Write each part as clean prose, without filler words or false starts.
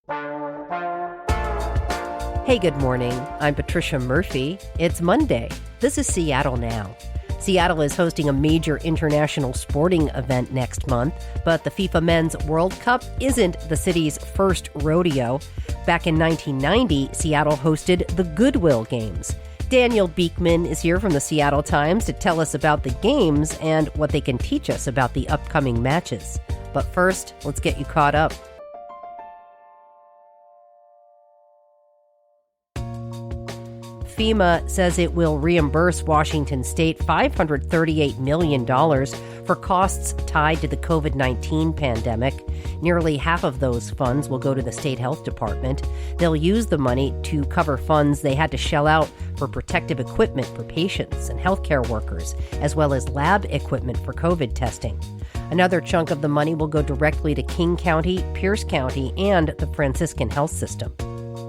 Hey, good morning. I'm Patricia Murphy. It's Monday. This is Seattle Now. Seattle is hosting a major international sporting event next month, but the FIFA Men's World Cup isn't the city's first rodeo. Back in 1990, Seattle hosted the Goodwill Games. Daniel Beekman is here from the Seattle Times to tell us about the games and what they can teach us about the upcoming matches. But first, let's get you caught up. FEMA says it will reimburse Washington State $538 million for costs tied to the COVID-19 pandemic. Nearly half of those funds will go to the state health department. They'll use the money to cover funds they had to shell out for protective equipment for patients and healthcare workers, as well as lab equipment for COVID testing. Another chunk of the money will go directly to King County, Pierce County, and the Franciscan Health System.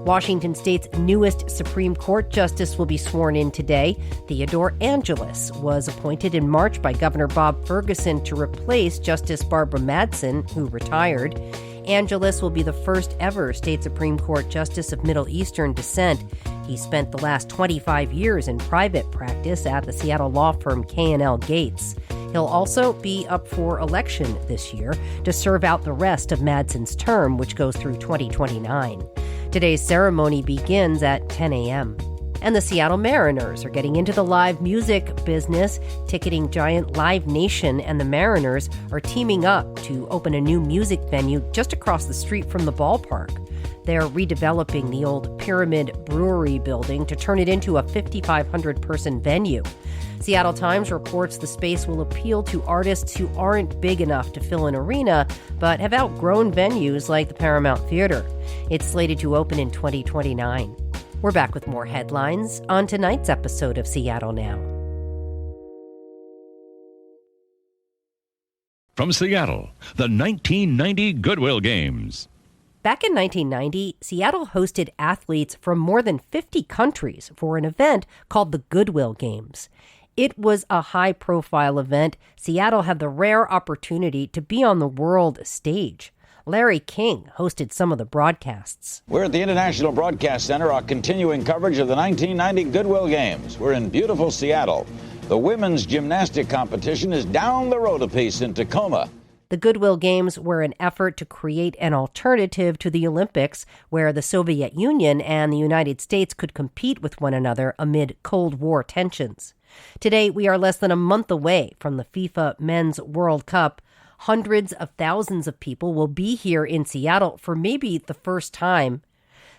Washington State's newest Supreme Court justice will be sworn in today. Theodore Angeles was appointed in March by Governor Bob Ferguson to replace Justice Barbara Madsen, who retired. Angeles will be the first ever state Supreme Court justice of Middle Eastern descent. He spent the last 25 years in private practice at the Seattle law firm K&L Gates. He'll also be up for election this year to serve out the rest of Madsen's term, which goes through 2029. Today's ceremony begins at 10 a.m. And the Seattle Mariners are getting into the live music business. Ticketing giant Live Nation and the Mariners are teaming up to open a new music venue just across the street from the ballpark. They're redeveloping the old Pyramid Brewery building to turn it into a 5,500-person venue. Seattle Times reports the space will appeal to artists who aren't big enough to fill an arena, but have outgrown venues like the Paramount Theater. It's slated to open in 2029. We're back with more headlines on tonight's episode of Seattle Now. From Seattle, the 1990 Goodwill Games. Back in 1990, Seattle hosted athletes from more than 50 countries for an event called the Goodwill Games. It was a high-profile event. Seattle had the rare opportunity to be on the world stage. Larry King hosted some of the broadcasts. We're at the International Broadcast Center, our continuing coverage of the 1990 Goodwill Games. We're in beautiful Seattle. The women's gymnastic competition is down the road a piece in Tacoma. The Goodwill Games were an effort to create an alternative to the Olympics, where the Soviet Union and the United States could compete with one another amid Cold War tensions. Today, we are less than a month away from the FIFA Men's World Cup. Hundreds of thousands of people will be here in Seattle for maybe the first time.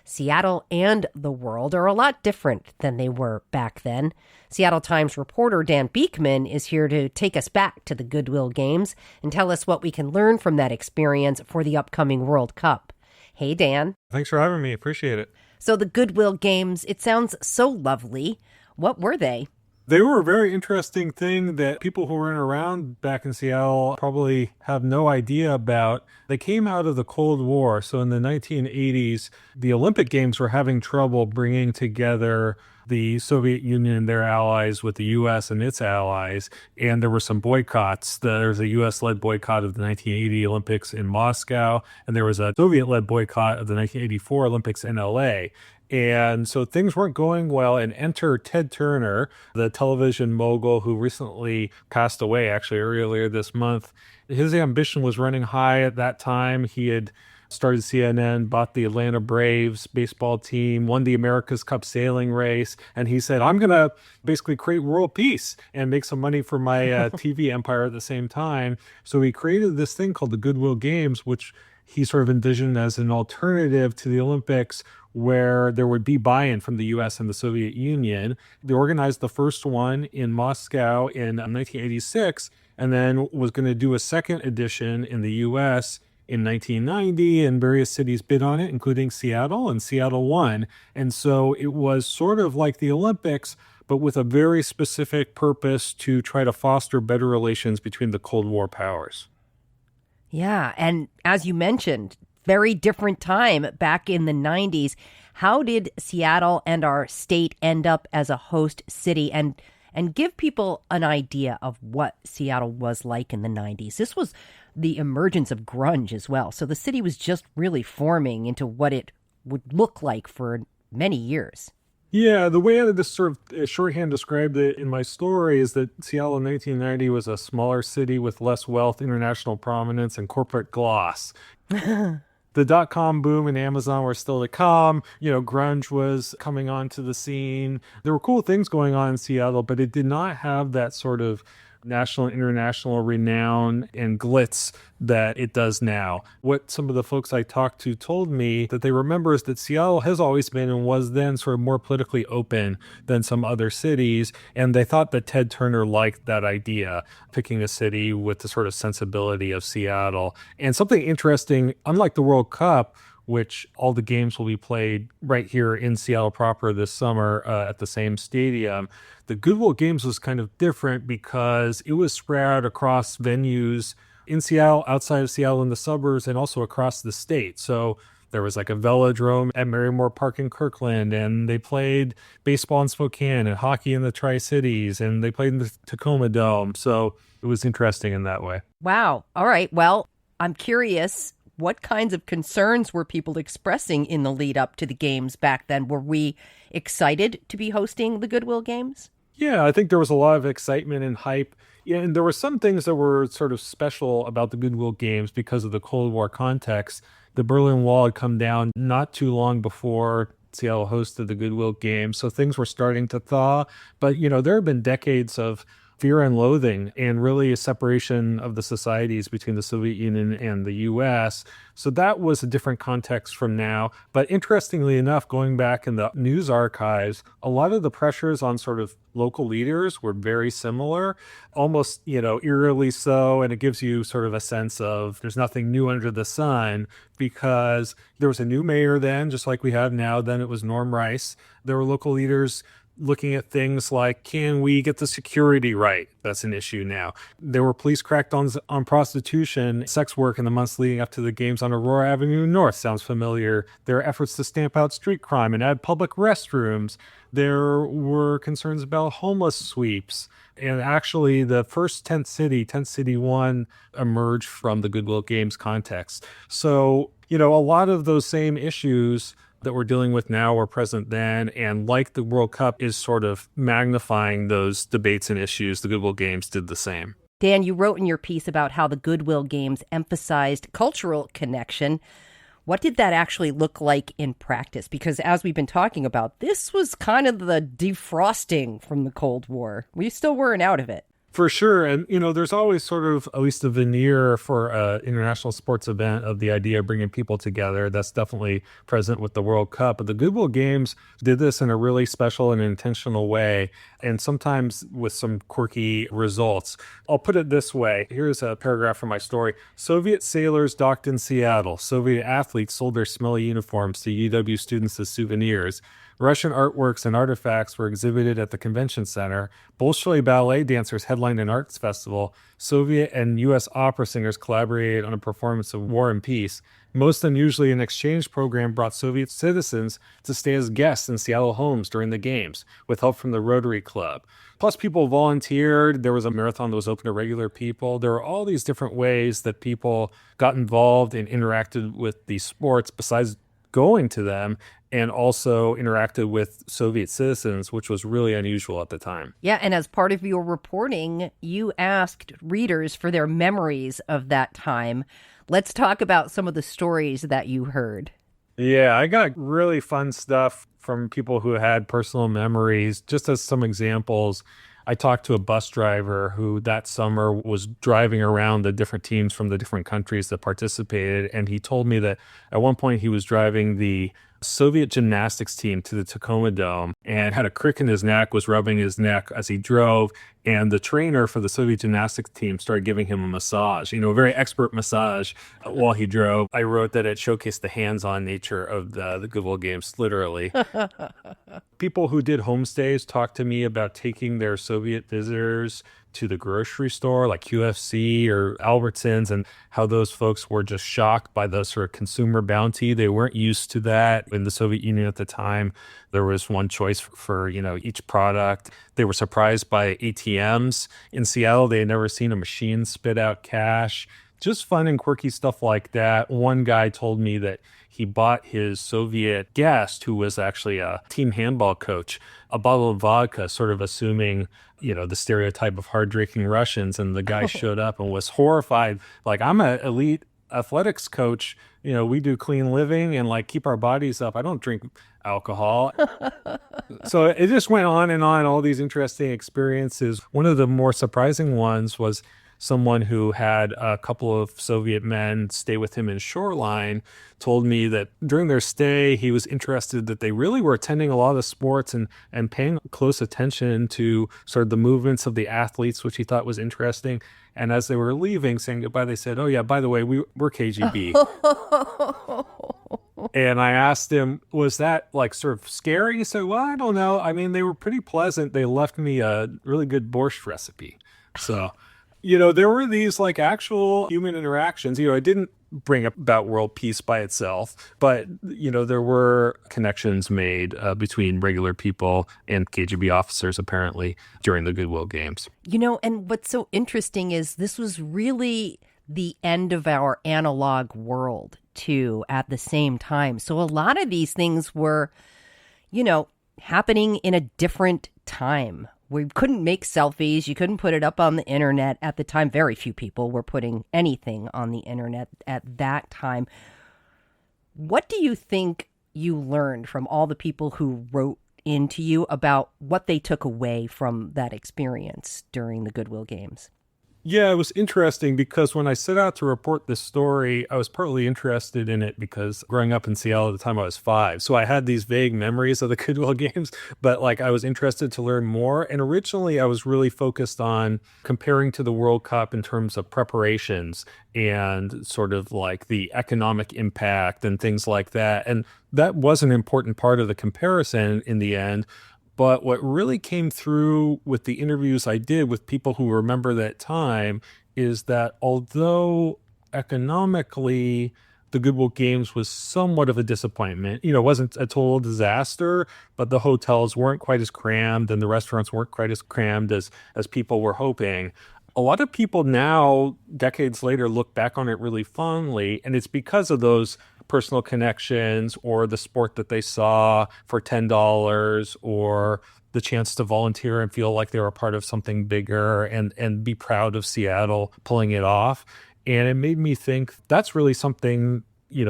Seattle and the world are a lot different than they were back then. Seattle Times reporter Dan Beekman is here to take us back to the Goodwill Games and tell us what we can learn from that experience for the upcoming World Cup. Hey, Dan. Thanks for having me. Appreciate it. So the Goodwill Games, it sounds so lovely. What were they? They were a very interesting thing that people who weren't around back in Seattle probably have no idea about. They came out of the Cold War. So in the 1980s, the Olympic Games were having trouble bringing together the Soviet Union and their allies with the U.S. and its allies. And there were some boycotts. There was a U.S.-led boycott of the 1980 Olympics in Moscow, and there was a Soviet-led boycott of the 1984 Olympics in L.A., and so things weren't going well, and enter Ted Turner, the television mogul who recently passed away, actually earlier this month. His ambition was running high at that time. He had started CNN, bought the Atlanta Braves baseball team, won the America's Cup sailing race, and he said, I'm going to basically create world peace and make some money for my TV empire at the same time. So he created this thing called the Goodwill Games, which he sort of envisioned as an alternative to the Olympics, where there would be buy-in from the U.S. and the Soviet Union. They organized the first one in Moscow in 1986, and then was going to do a second edition in the U.S. in 1990, and various cities bid on it, including Seattle, and Seattle won. And so it was sort of like the Olympics, but with a very specific purpose to try to foster better relations between the Cold War powers. Yeah, and as you mentioned, very different time back in the 90s. How did Seattle and our state end up as a host city? And give people an idea of what Seattle was like in the 90s. This was the emergence of grunge as well. So the city was just really forming into what it would look like for many years. Yeah, the way I just sort of shorthand described it in my story is that Seattle in 1990 was a smaller city with less wealth, international prominence, and corporate gloss. The dot-com boom and Amazon were still to come. Grunge was coming onto the scene. There were cool things going on in Seattle, but it did not have that sort of national and international renown and glitz that it does now. What some of the folks I talked to told me that they remember is that Seattle has always been and was then sort of more politically open than some other cities. And they thought that Ted Turner liked that idea, picking a city with the sort of sensibility of Seattle. And something interesting, unlike the World Cup, which all the games will be played right here in Seattle proper this summer at the same stadium. The Goodwill Games was kind of different because it was spread out across venues in Seattle, outside of Seattle, in the suburbs, and also across the state. So there was like a velodrome at Merrimore Park in Kirkland, and they played baseball in Spokane and hockey in the Tri-Cities, and they played in the Tacoma Dome. So it was interesting in that way. Wow. All right. Well, I'm curious. What kinds of concerns were people expressing in the lead up to the games back then? Were we excited to be hosting the Goodwill Games? Yeah, I think there was a lot of excitement and hype. Yeah, and there were some things that were sort of special about the Goodwill Games because of the Cold War context. The Berlin Wall had come down not too long before Seattle hosted the Goodwill Games, so things were starting to thaw. But, there have been decades of fear and loathing and really a separation of the societies between the Soviet Union and the U.S. So that was a different context from now. But interestingly enough, going back in the news archives, a lot of the pressures on sort of local leaders were very similar, almost, eerily so. And it gives you sort of a sense of there's nothing new under the sun because there was a new mayor then, just like we have now. Then it was Norm Rice. There were local leaders looking at things like, can we get the security right? That's an issue now. There were police crackdowns on prostitution, sex work in the months leading up to the games on Aurora Avenue North. Sounds familiar. There are efforts to stamp out street crime and add public restrooms. There were concerns about homeless sweeps. And actually, the first tent city 1, emerged from the Goodwill Games context. So, a lot of those same issues that we're dealing with now were present then, and like the World Cup is sort of magnifying those debates and issues, the Goodwill Games did the same. Dan, you wrote in your piece about how the Goodwill Games emphasized cultural connection. What did that actually look like in practice? Because as we've been talking about, this was kind of the defrosting from the Cold War. We still weren't out of it. For sure. And, there's always sort of at least a veneer for an international sports event of the idea of bringing people together. That's definitely present with the World Cup. But the Goodwill Games did this in a really special and intentional way, and sometimes with some quirky results. I'll put it this way. Here's a paragraph from my story. Soviet sailors docked in Seattle. Soviet athletes sold their smelly uniforms to UW students as souvenirs. Russian artworks and artifacts were exhibited at the convention center. Bolshoi ballet dancers headlined an arts festival. Soviet and U.S. opera singers collaborated on a performance of War and Peace. Most unusually, an exchange program brought Soviet citizens to stay as guests in Seattle homes during the games, with help from the Rotary Club. Plus, people volunteered. There was a marathon that was open to regular people. There were all these different ways that people got involved and interacted with these sports besides going to them, and also interacted with Soviet citizens, which was really unusual at the time. Yeah, and as part of your reporting, you asked readers for their memories of that time. Let's talk about some of the stories that you heard. Yeah, I got really fun stuff from people who had personal memories. Just as some examples, I talked to a bus driver who that summer was driving around the different teams from the different countries that participated. And he told me that at one point he was driving the Soviet gymnastics team to the Tacoma Dome and had a crick in his neck, was rubbing his neck as he drove. And the trainer for the Soviet gymnastics team started giving him a massage, a very expert massage while he drove. I wrote that it showcased the hands-on nature of the Goodwill Games, literally. People who did homestays talked to me about taking their Soviet visitors to the grocery store like QFC or Albertsons, and how those folks were just shocked by the sort of consumer bounty. They weren't used to that in the Soviet Union at the time. There was one choice for each product. They were surprised by ATMs. In Seattle, they had never seen a machine spit out cash. just fun and quirky stuff like that. One guy told me that he bought his Soviet guest, who was actually a team handball coach, a bottle of vodka, sort of assuming, the stereotype of hard-drinking Russians. And the guy showed up and was horrified. Like, I'm an elite athletics coach. We do clean living and like keep our bodies up. I don't drink alcohol. So it just went on and on, all these interesting experiences. One of the more surprising ones was someone who had a couple of Soviet men stay with him in Shoreline told me that during their stay, he was interested that they really were attending a lot of the sports and paying close attention to sort of the movements of the athletes, which he thought was interesting. And as they were leaving, saying goodbye, they said, "Oh yeah, by the way, we're KGB." And I asked him, was that like sort of scary? He said, "Well, I don't know. I mean, they were pretty pleasant. They left me a really good borscht recipe." So, there were these like actual human interactions. It didn't bring about world peace by itself, but, there were connections made between regular people and KGB officers, apparently, during the Goodwill Games. And what's so interesting is this was really the end of our analog world, too, at the same time. So a lot of these things were, happening in a different time. We couldn't make selfies. You couldn't put it up on the internet at the time. Very few people were putting anything on the internet at that time. What do you think you learned from all the people who wrote into you about what they took away from that experience during the Goodwill Games? Yeah, it was interesting because when I set out to report this story, I was partly interested in it because growing up in Seattle at the time I was 5. So I had these vague memories of the Goodwill Games, but like I was interested to learn more. And originally I was really focused on comparing to the World Cup in terms of preparations and sort of like the economic impact and things like that. And that was an important part of the comparison in the end. But what really came through with the interviews I did with people who remember that time is that although economically the Goodwill Games was somewhat of a disappointment, it wasn't a total disaster, but the hotels weren't quite as crammed and the restaurants weren't quite as crammed as people were hoping. A lot of people now, decades later, look back on it really fondly, and it's because of those personal connections or the sport that they saw for $10 or the chance to volunteer and feel like they were a part of something bigger and be proud of Seattle pulling it off. And it made me think that's really something,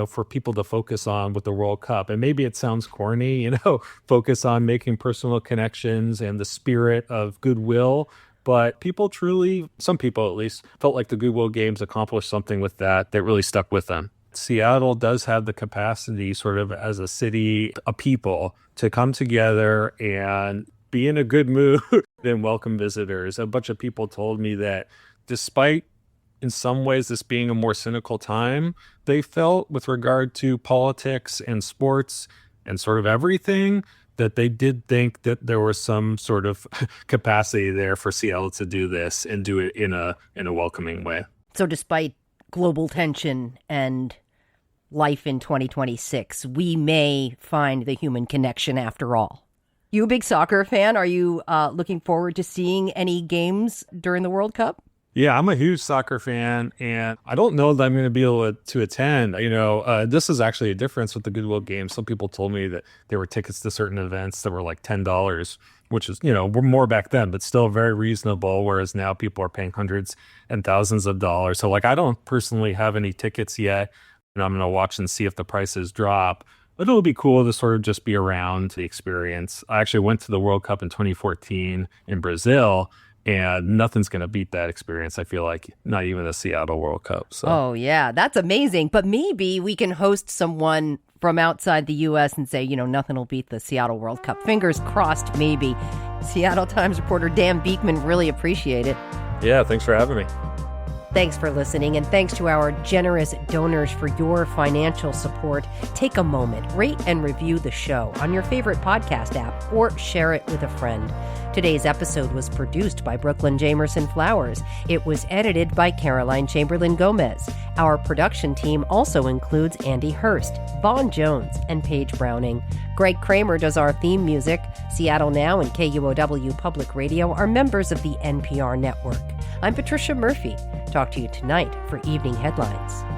for people to focus on with the World Cup. And maybe it sounds corny, focus on making personal connections and the spirit of goodwill. But people truly, some people at least, felt like the Goodwill Games accomplished something with that really stuck with them. Seattle does have the capacity sort of as a city, a people, to come together and be in a good mood and welcome visitors. A bunch of people told me that despite in some ways this being a more cynical time, they felt with regard to politics and sports and sort of everything, that they did think that there was some sort of capacity there for Seattle to do this and do it in a welcoming way. So despite global tension and life in 2026, we may find the human connection after all. You a big soccer fan? Are you looking forward to seeing any games during the World Cup? Yeah, I'm a huge soccer fan, and I don't know that I'm going to be able to attend. This is actually a difference with the Goodwill Games. Some people told me that there were tickets to certain events that were like $10, which is, were more back then, but still very reasonable, whereas now people are paying hundreds and thousands of dollars. So like, I don't personally have any tickets yet, and I'm going to watch and see if the prices drop. But it'll be cool to sort of just be around the experience. I actually went to the World Cup in 2014 in Brazil, and nothing's going to beat that experience, I feel like, not even the Seattle World Cup. So. Oh, yeah, that's amazing. But maybe we can host someone from outside the U.S. and say, nothing will beat the Seattle World Cup. Fingers crossed, maybe. Seattle Times reporter Dan Beekman, really appreciate it. Yeah, thanks for having me. Thanks for listening, and thanks to our generous donors for your financial support. Take a moment, rate and review the show on your favorite podcast app, or share it with a friend. Today's episode was produced by Brooklyn Jamerson Flowers. It was edited by Caroline Chamberlain Gomez. Our production team also includes Andy Hurst, Vaughn Jones, and Paige Browning. Greg Kramer does our theme music. Seattle Now and KUOW Public Radio are members of the NPR network. I'm Patricia Murphy. Talk to you tonight for Evening Headlines.